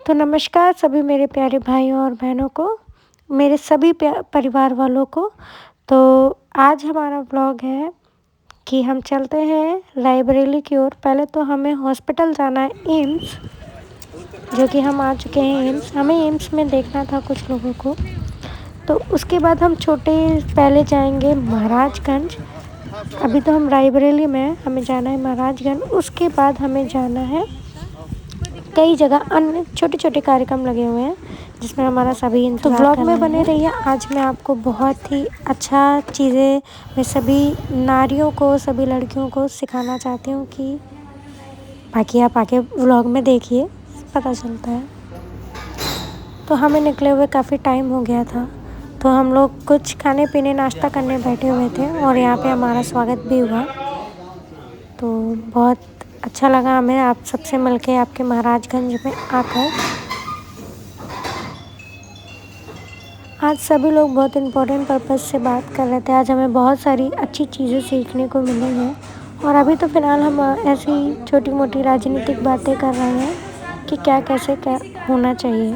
तो नमस्कार सभी मेरे प्यारे भाइयों और बहनों को, मेरे सभी परिवार वालों को। तो आज हमारा व्लॉग है कि हम चलते हैं रायबरेली की ओर। पहले तो हमें हॉस्पिटल जाना है, एम्स, जो कि हम आ चुके हैं एम्स। हमें एम्स में देखना था कुछ लोगों को। तो उसके बाद हम पहले जाएंगे महाराजगंज। अभी तो हम रायबरेली में हैं, हमें जाना है महाराजगंज। उसके बाद हमें जाना है कई जगह, अन्य छोटे छोटे कार्यक्रम लगे हुए हैं जिसमें हमारा सभी इंतजार। तो व्लॉग में बने रहिए। आज मैं आपको बहुत ही अच्छा चीज़ें मैं सभी नारियों को, सभी लड़कियों को सिखाना चाहती हूँ कि बाकी आप आके व्लॉग में देखिए, पता चलता है। तो हमें निकले हुए काफ़ी टाइम हो गया था, तो हम लोग कुछ खाने पीने नाश्ता करने बैठे हुए थे और यहाँ पे हमारा स्वागत भी हुआ। तो बहुत अच्छा लगा हमें आप सबसे मिलके, आपके महाराजगंज में आकर। आज सभी लोग बहुत इम्पोर्टेंट पर्पज़ से बात कर रहे थे। आज हमें बहुत सारी अच्छी चीज़ें सीखने को मिली हैं। और अभी तो फ़िलहाल हम ऐसी छोटी मोटी राजनीतिक बातें कर रहे हैं कि क्या कैसे क्या होना चाहिए।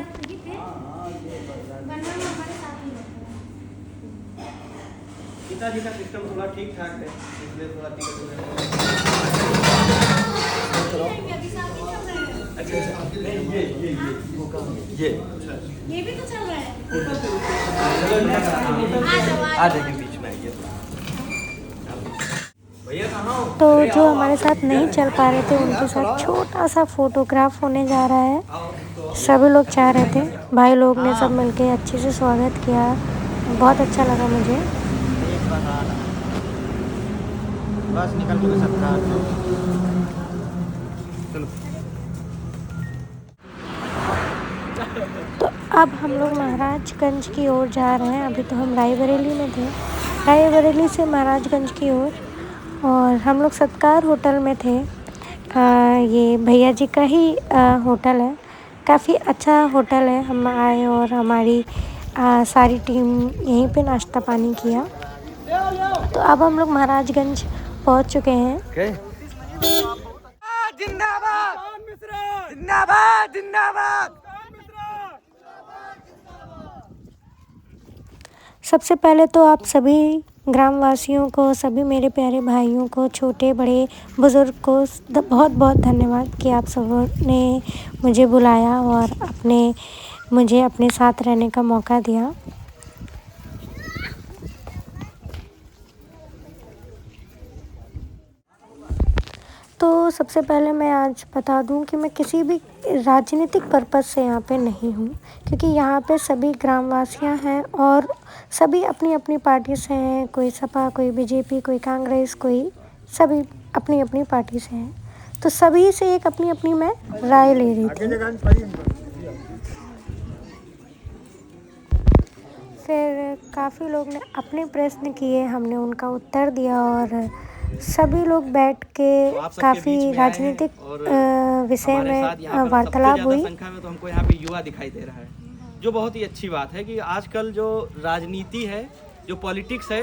पिताजी का सिस्टम थोड़ा ठीक ठाक है, इसलिए थोड़ा ये भी तो चल रहा है। आ जाएंगे बीच में आइए। भैया कहाँ हो? तो जो हमारे साथ नहीं चल पा रहे थे उनके साथ छोटा सा फोटोग्राफ होने जा रहा है। सभी लोग चाह रहे थे, भाई लोग ने सब मिलके अच्छे से स्वागत किया। बहुत अच्छा लगा मुझे। बस निकल के सकता चलो। तो अब हम लोग महाराजगंज की ओर जा रहे हैं। अभी तो हम रायबरेली में थे, रायबरेली से महाराजगंज की ओर। और हम लोग सत्कार होटल में थे। ये भैया जी का ही होटल है, काफ़ी अच्छा होटल है। हम आए और हमारी सारी टीम यहीं पे नाश्ता पानी किया। तो अब हम लोग महाराजगंज पहुंच चुके हैं। जिंदाबाद जिंदाबाद जिंदाबाद। सबसे पहले तो आप सभी ग्रामवासियों को, सभी मेरे प्यारे भाइयों को, छोटे बड़े बुज़ुर्ग को बहुत बहुत धन्यवाद कि आप सब ने मुझे बुलाया और मुझे अपने साथ रहने का मौका दिया। तो सबसे पहले मैं आज बता दूं कि मैं किसी भी राजनीतिक पर्पज़ से यहाँ पे नहीं हूँ, क्योंकि यहाँ पे सभी ग्रामवासियाँ हैं और सभी अपनी अपनी पार्टी से हैं। कोई सपा, कोई बीजेपी, कोई कांग्रेस, कोई सभी अपनी अपनी पार्टी से हैं। तो सभी से एक अपनी अपनी मैं राय ले रही थी। फिर काफ़ी लोग ने अपने प्रश्न किए, हमने उनका उत्तर दिया और सभी लोग बैठ के काफ़ी राजनीतिक विषय में वार्तालाप हुई। संख्या में तो हमको यहाँ पे युवा दिखाई दे रहा है, जो बहुत ही अच्छी बात है कि आजकल जो राजनीति है, जो पॉलिटिक्स है,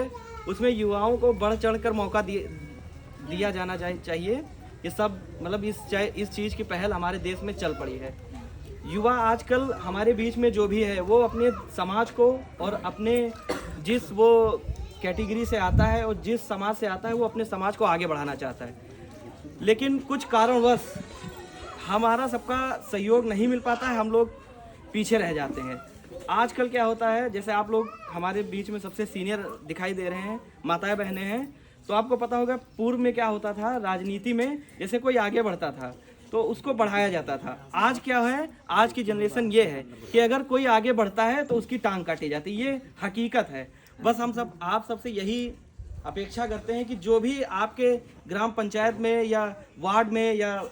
उसमें युवाओं को बढ़ चढ़कर मौका दिया जाना चाहिए। ये सब मतलब इस चीज़ की पहल हमारे देश में चल पड़ी है। युवा आजकल हमारे बीच में जो भी है वो अपने समाज को और अपने जिस वो कैटेगरी से आता है और जिस समाज से आता है वो अपने समाज को आगे बढ़ाना चाहता है, लेकिन कुछ कारणवश हमारा सबका सहयोग नहीं मिल पाता है, हम लोग पीछे रह जाते हैं। आजकल क्या होता है, जैसे आप लोग हमारे बीच में सबसे सीनियर दिखाई दे रहे हैं, माताएं बहनें हैं, तो आपको पता होगा पूर्व में क्या होता था राजनीति में, जैसे कोई आगे बढ़ता था तो उसको बढ़ाया जाता था। आज क्या है, आज की जनरेशन ये है कि अगर कोई आगे बढ़ता है तो उसकी टांग काटी जाती है। ये हकीकत है। बस आप सबसे यही अपेक्षा करते हैं कि जो भी आपके ग्राम पंचायत में या वार्ड में या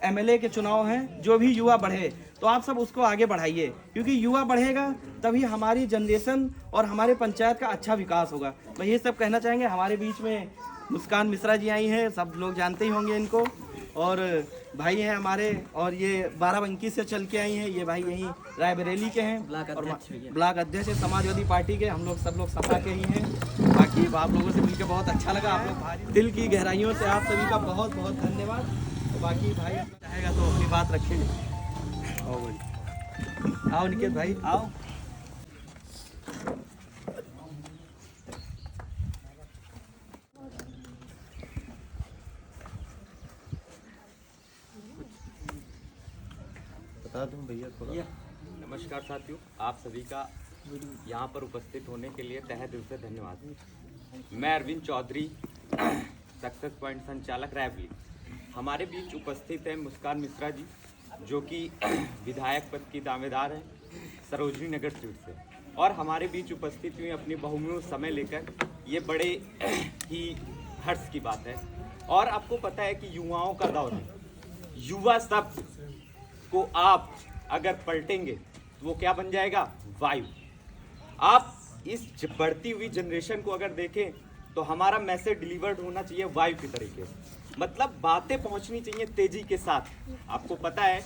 एमएलए के चुनाव हैं, जो भी युवा बढ़े तो आप सब उसको आगे बढ़ाइए, क्योंकि युवा बढ़ेगा तभी हमारी जनरेशन और हमारे पंचायत का अच्छा विकास होगा। मैं ये सब कहना चाहेंगे। हमारे बीच में मुस्कान मिश्रा जी आई हैं, सब लोग जानते ही होंगे इनको, और भाई हैं हमारे, और ये बाराबंकी से चल के आई हैं, ये भाई यहीं रायबरेली के हैं, ब्लॉक अध्यक्ष है समाजवादी पार्टी के। हम लोग सब लोग सपा के ही हैं। बाकी आप लोगों से मिलकर बहुत अच्छा लगा। आप लोग दिल की गहराइयों से आप सभी का बहुत बहुत धन्यवाद। तो बाकी भाई चाहेगा तो अपनी बात रखेंगे। आओ निकेत भाई आओ। बता दूं भैया थोड़ा। नमस्कार साथियों, आप सभी का यहाँ पर उपस्थित होने के लिए तहे दिल से धन्यवाद। मैं अरविंद चौधरी, सक्सेस पॉइंट संचालक रायबरेली। हमारे बीच उपस्थित है मुस्कान मिश्रा जी, जो कि विधायक पद की दावेदार हैं सरोजनी नगर सीट से, और हमारे बीच उपस्थित हुई अपनी बहुमूल्य समय लेकर। ये बड़े ही हर्ष की बात है। और आपको पता है कि युवाओं का दौर है। युवा शब्द को आप अगर पलटेंगे तो वो क्या बन जाएगा? वायु। आप इस बढ़ती हुई जनरेशन को अगर देखें तो हमारा मैसेज डिलीवर्ड होना चाहिए वायु की तरीके से, मतलब बातें पहुंचनी चाहिए तेजी के साथ। आपको पता है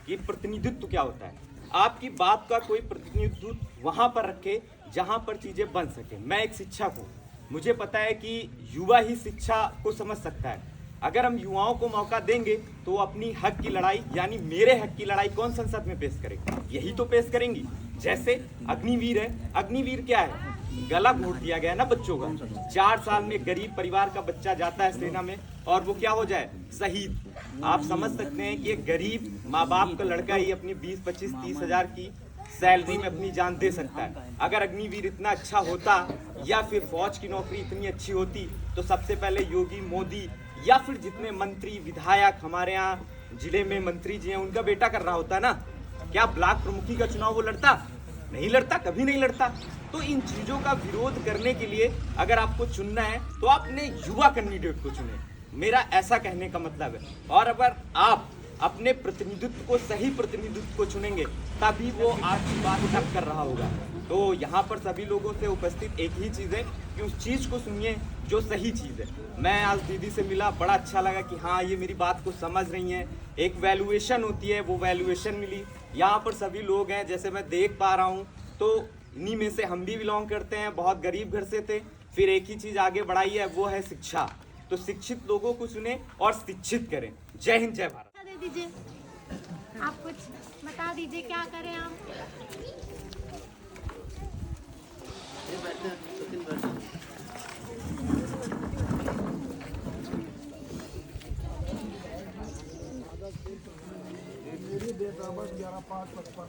कि प्रतिनिधित्व क्या होता है। आपकी बात का कोई प्रतिनिधित्व वहां पर रखे जहां पर चीजें बन सके। मैं एक शिक्षक हूं, मुझे पता है कि युवा ही शिक्षा को समझ सकता है। अगर हम युवाओं को मौका देंगे तो अपनी हक की लड़ाई, यानी मेरे हक की लड़ाई कौन संसद में पेश करेगा? यही तो पेश करेंगी। जैसे अग्निवीर है, अग्निवीर क्या है? गला घोट दिया गया ना बच्चों का। 4 साल में गरीब परिवार का बच्चा जाता है सेना में और वो क्या हो जाए? शहीद। आप समझ सकते हैं कि एक गरीब माँ बाप का लड़का ही अपनी 20, 25, 30 हजार की सैलरी में अपनी जान दे सकता है। अगर अग्निवीर इतना अच्छा होता या फिर फौज की नौकरी इतनी अच्छी होती तो सबसे पहले योगी, मोदी या फिर जितने मंत्री विधायक हमारे यहाँ जिले में मंत्री जी हैं उनका बेटा कर रहा होता ना। क्या ब्लॉक प्रमुखी का चुनाव वो लड़ता? नहीं लड़ता, कभी नहीं लड़ता। तो इन चीजों का विरोध करने के लिए अगर आपको चुनना है तो आपने युवा कैंडिडेट को चुने, मेरा ऐसा कहने का मतलब है। और अगर आप अपने प्रतिनिधित्व को, सही प्रतिनिधित्व को चुनेंगे तभी वो आपकी बात तक कर रहा होगा। तो यहाँ पर सभी लोगों से उपस्थित एक ही चीज़ है कि उस चीज़ को सुनिए जो सही चीज़ है। मैं आज दीदी से मिला, बड़ा अच्छा लगा कि हाँ ये मेरी बात को समझ रही हैं। एक वैल्यूएशन होती है, वो वैल्यूएशन मिली। यहाँ पर सभी लोग हैं, जैसे मैं देख पा रहा हूँ, तो इन्हीं में से हम भी बिलोंग करते हैं। बहुत गरीब घर से थे, फिर एक ही चीज़ आगे बढ़ाई है, वो है शिक्षा। तो शिक्षित लोगों को सुने और शिक्षित करें। जय हिंद, जय भारत। दे दीजिए, आप कुछ बता दीजिए क्या करें हम। मेरी डेट ऑफ बर्थ 11/5/55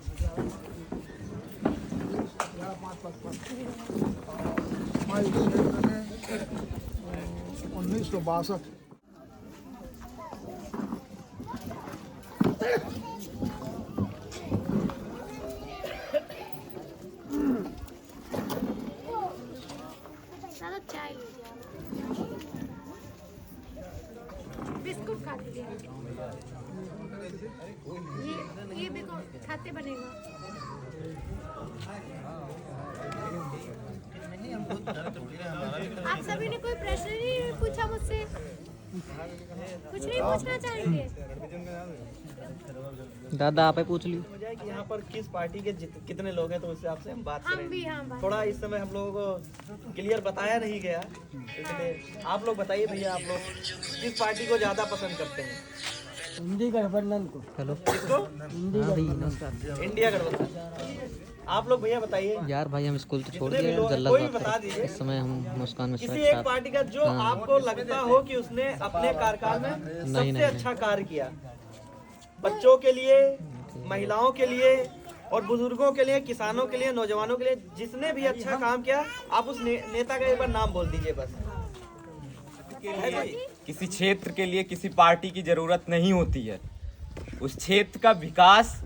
हमारे क्षेत्र में 1962। ज़्यादा चाय लीजिए, बिस्कुट खा लीजिए। ये देखो खाते बनेगा। आप सभी ने कोई प्रश्न नहीं पूछा मुझसे? कुछ नहीं पूछना चाहेंगे? दादा आप ही पूछ ली कि यहाँ पर किस पार्टी के कितने लोग हैं, तो उससे आपसे हम बात हम करें। भी हाँ थोड़ा इस समय हम लोगों को क्लियर बताया नहीं गया, इसलिए आप लोग बताइए भैया, आप लोग किस पार्टी को ज़्यादा पसंद करते हैं? हिंदी गठबंधन को। हेलो किसको? हाँ भाई नमस्कार इंडिया गठबंधन। आप लोग भैया बताइए। यार भाई हम स्कूल तो छोड़ जितने भी दिए लोग हैं, जल्लाद कोई भी बात बता करें। दीजिए। इस समय हम मुस्कान मिश्रा किसी के एक साथ पार्टी का जो हाँ। आपको लगता हो कि उसने अपने कार्यकाल में सबसे नहीं। अच्छा कार्य किया, बच्चों के लिए, महिलाओं के लिए और बुजुर्गों के लिए, किसानों के लिए, नौजवानों के लिए, जिसने भी अच्छा काम किया, आप उस नेता का एक बार नाम बोल दीजिए बस। किसी क्षेत्र के लिए किसी पार्टी की जरूरत नहीं होती है। उस क्षेत्र का विकास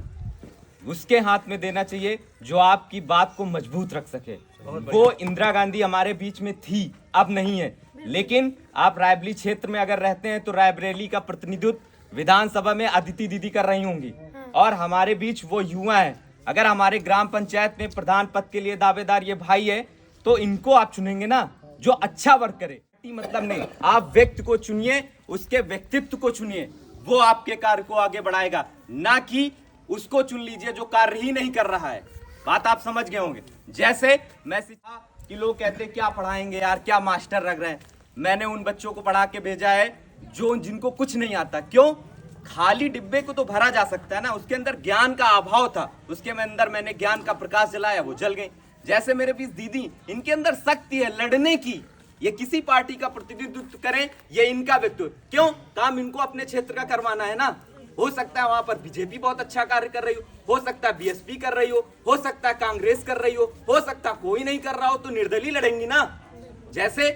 उसके हाथ में देना चाहिए जो आपकी बात को मजबूत रख सके। वो इंदिरा गांधी हमारे बीच में थी, अब नहीं है। लेकिन आप रायबरेली क्षेत्र में अगर रहते हैं तो रायबरेली का प्रतिनिधित्व विधानसभा में अदिति दीदी कर रही होंगी, और हमारे बीच वो युवा है। अगर हमारे ग्राम पंचायत में प्रधान पद के लिए दावेदार ये भाई है तो इनको आप चुनेंगे ना, जो अच्छा वर्क करे। मतलब नहीं, आप व्यक्ति को चुनिए, उसके व्यक्तित्व को चुनिए, वो आपके कार्य को आगे बढ़ाएगा, ना कि उसको चुन लीजिए जो कार्य ही नहीं कर रहा है। बात आप समझ गए होंगे। जैसे मैं सीखा कि लोग कहते हैं क्या पढ़ाएंगे यार, क्या मास्टर रख रहे हैं। मैंने उन बच्चों को पढ़ा के भेजा है जो जिनको कुछ नहीं आता। क्यों? खाली डिब्बे को तो भरा जा सकता है ना, उसके अंदर ज्ञान का अभाव था, उसके अंदर मैंने ज्ञान का प्रकाश जलाया, वो जल गई। जैसे मेरे बीच दीदी, इनके अंदर शक्ति है लड़ने की, ये किसी पार्टी का प्रतिनिधित्व करें, ये इनका व्यक्तित्व, क्यों काम इनको अपने क्षेत्र का करवाना है ना। हो सकता है वहां पर बीजेपी बहुत अच्छा कार्य कर रही हो सकता है बीएसपी कर रही हो सकता है कांग्रेस कर रही हो सकता है कोई नहीं कर रहा हो, तो निर्दलीय लड़ेंगी ना। जैसे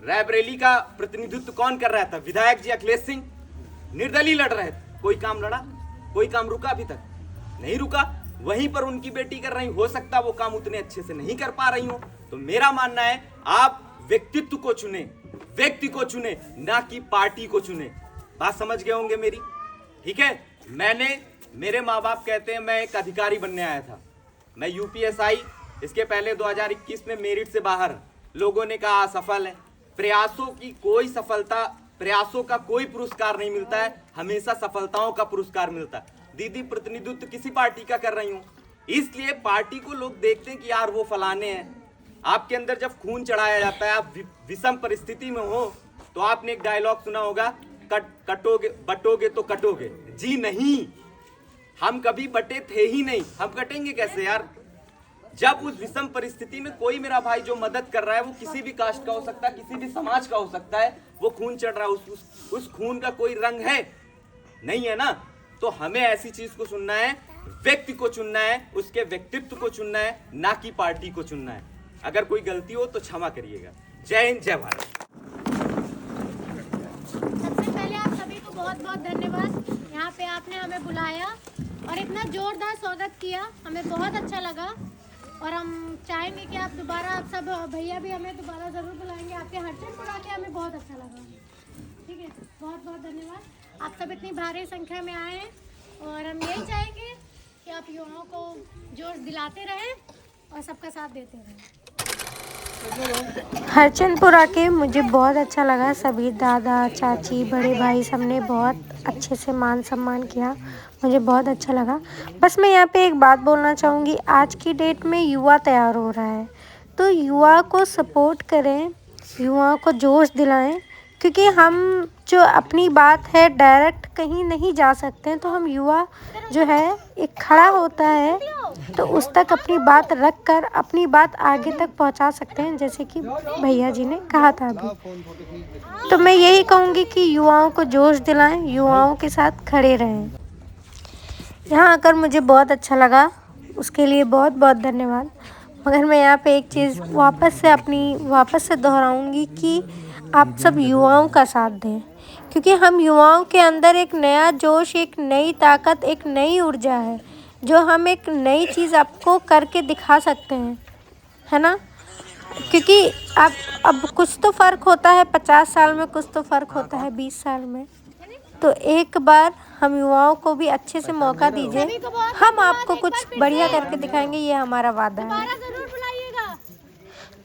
रायबरेली का प्रतिनिधित्व कौन कर रहा था, विधायक जी अखिलेश सिंह निर्दलीय लड़ रहे थे, कोई काम लड़ा, कोई काम रुका, अभी तक नहीं रुका। वहीं पर उनकी बेटी कर रही, हो सकता वो काम उतने अच्छे से नहीं कर पा रही हो। तो मेरा मानना है आप व्यक्तित्व को चुने, व्यक्ति को चुने, ना कि पार्टी को चुने। बात समझ गए होंगे मेरी, ठीक है। मेरे माँ बाप कहते हैं मैं एक अधिकारी बनने आया था, मैं यूपीएसआई, इसके पहले 2021 में मेरिट से बाहर, लोगों ने कहा असफल है। प्रयासों की कोई सफलता, प्रयासों का कोई पुरस्कार नहीं मिलता है, हमेशा सफलताओं का पुरस्कार मिलता है। दीदी प्रतिनिधित्व किसी पार्टी का कर रही हूँ, इसलिए पार्टी को लोग देखते हैं कि यार वो फलाने हैं। आपके अंदर जब खून चढ़ाया जाता है, आप विषम परिस्थिति में हो, तो आपने एक डायलॉग सुना होगा, कटोगे बटोगे तो कटोगे। जी नहीं, हम कभी बटे थे ही नहीं, हम कटेंगे कैसे यार। जब उस विषम परिस्थिति में कोई मेरा भाई जो मदद कर रहा है, वो किसी भी कास्ट का हो सकता है, किसी भी समाज का हो सकता है, वो खून चढ़ रहा है, उस खून का कोई रंग है नहीं है ना। तो हमें ऐसी चीज को सुनना है, व्यक्ति को चुनना है, उसके व्यक्तित्व को चुनना है, ना कि पार्टी को चुनना है। अगर कोई गलती हो तो क्षमा करिएगा। जय हिंद, जय भारत। सबसे पहले आप सभी को बहुत बहुत धन्यवाद, यहाँ पे आपने हमें बुलाया और इतना जोरदार स्वागत किया, हमें बहुत अच्छा लगा। और हम चाहेंगे कि आप दोबारा, आप सब भैया भी हमें दोबारा ज़रूर बुलाएंगे, आपके हरचंद बुला के हमें बहुत अच्छा लगा। ठीक है, बहुत बहुत धन्यवाद। आप सब इतनी भारी संख्या में आए हैं और हम यही चाहेंगे कि आप युवाओं को जोश दिलाते रहें और सबका साथ देते रहें। हरचंदपुर आके मुझे बहुत अच्छा लगा। सभी दादा चाची बड़े भाई सबने बहुत अच्छे से मान सम्मान किया, मुझे बहुत अच्छा लगा। बस मैं यहाँ पे एक बात बोलना चाहूँगी, आज की डेट में युवा तैयार हो रहा है, तो युवा को सपोर्ट करें, युवाओं को जोश दिलाएं, क्योंकि हम जो अपनी बात है डायरेक्ट कहीं नहीं जा सकते हैं। तो हम युवा जो है एक खड़ा होता है तो उस तक अपनी बात रख कर अपनी बात आगे तक पहुंचा सकते हैं, जैसे कि भैया जी ने कहा था अभी। तो मैं यही कहूँगी कि युवाओं को जोश दिलाएं, युवाओं के साथ खड़े रहें। यहाँ आकर मुझे बहुत अच्छा लगा, उसके लिए बहुत बहुत धन्यवाद। मगर मैं यहाँ पे एक चीज़ वापस से दोहराऊँगी कि आप सब युवाओं का साथ दें, क्योंकि हम युवाओं के अंदर एक नया जोश, एक नई ताकत, एक नई ऊर्जा है, जो हम एक नई चीज़ आपको करके दिखा सकते हैं, है ना। क्योंकि अब कुछ तो फ़र्क होता है 50 साल में, कुछ तो फ़र्क होता है 20 साल में। तो एक बार हम युवाओं को भी अच्छे से मौका दीजिए, हम आपको कुछ बढ़िया करके दिखाएंगे, ये हमारा वादा है। ज़रूर बुलाइएगा।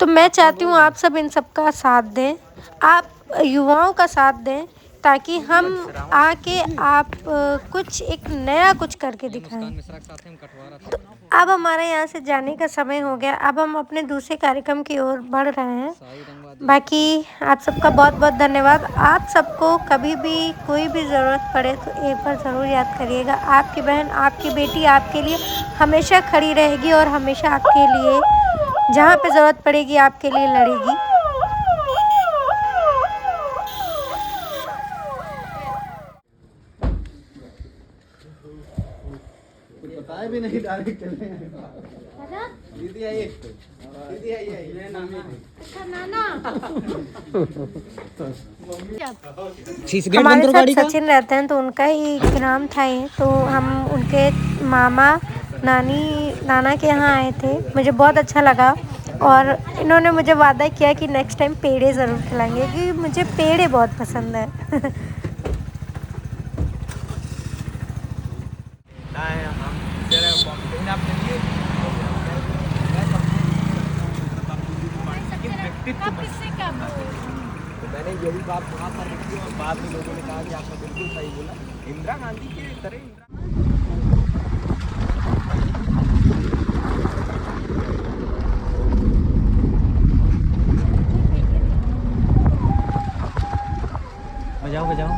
तो मैं चाहती हूँ आप सब इन सब का साथ दें, आप युवाओं का साथ दें, ताकि हम आके आप कुछ एक नया कुछ करके दिखाएं। तो अब हमारे यहाँ से जाने का समय हो गया, अब हम अपने दूसरे कार्यक्रम की ओर बढ़ रहे हैं। बाकी आप सबका बहुत बहुत धन्यवाद। आप सबको कभी भी कोई भी ज़रूरत पड़े तो एक बार ज़रूर याद करिएगा, आपकी बहन, आपकी बेटी आपके लिए हमेशा खड़ी रहेगी और हमेशा आपके लिए जहाँ पे ज़रूरत पड़ेगी आपके लिए लड़ेगी। बताए भी नहीं, डायरेक्ट चले दादा, दीदी आइए, दीदी आइए, अच्छा नाना। हमारे साथ सचिन रहते हैं, तो उनका ही ग्राम था ये, तो हम उनके मामा नाना के यहाँ आए थे। मुझे बहुत अच्छा लगा और इन्होंने मुझे वादा किया कि नेक्स्ट टाइम पेड़े ज़रूर खिलाएंगे, क्योंकि मुझे पेड़े बहुत पसंद है। कब किससे कब? मैंने यही बात वहाँ पर रखी और बाद में लोगों ने कहा कि आपने बिल्कुल सही बोला। इंदिरा गांधी के तरह बजाओ।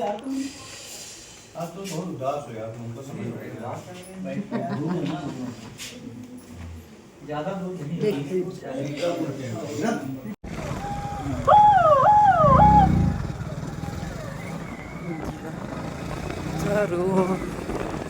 आज तो बहुत उदास हो यार, तुमको समझ रहे ज्यादा दूर नहीं।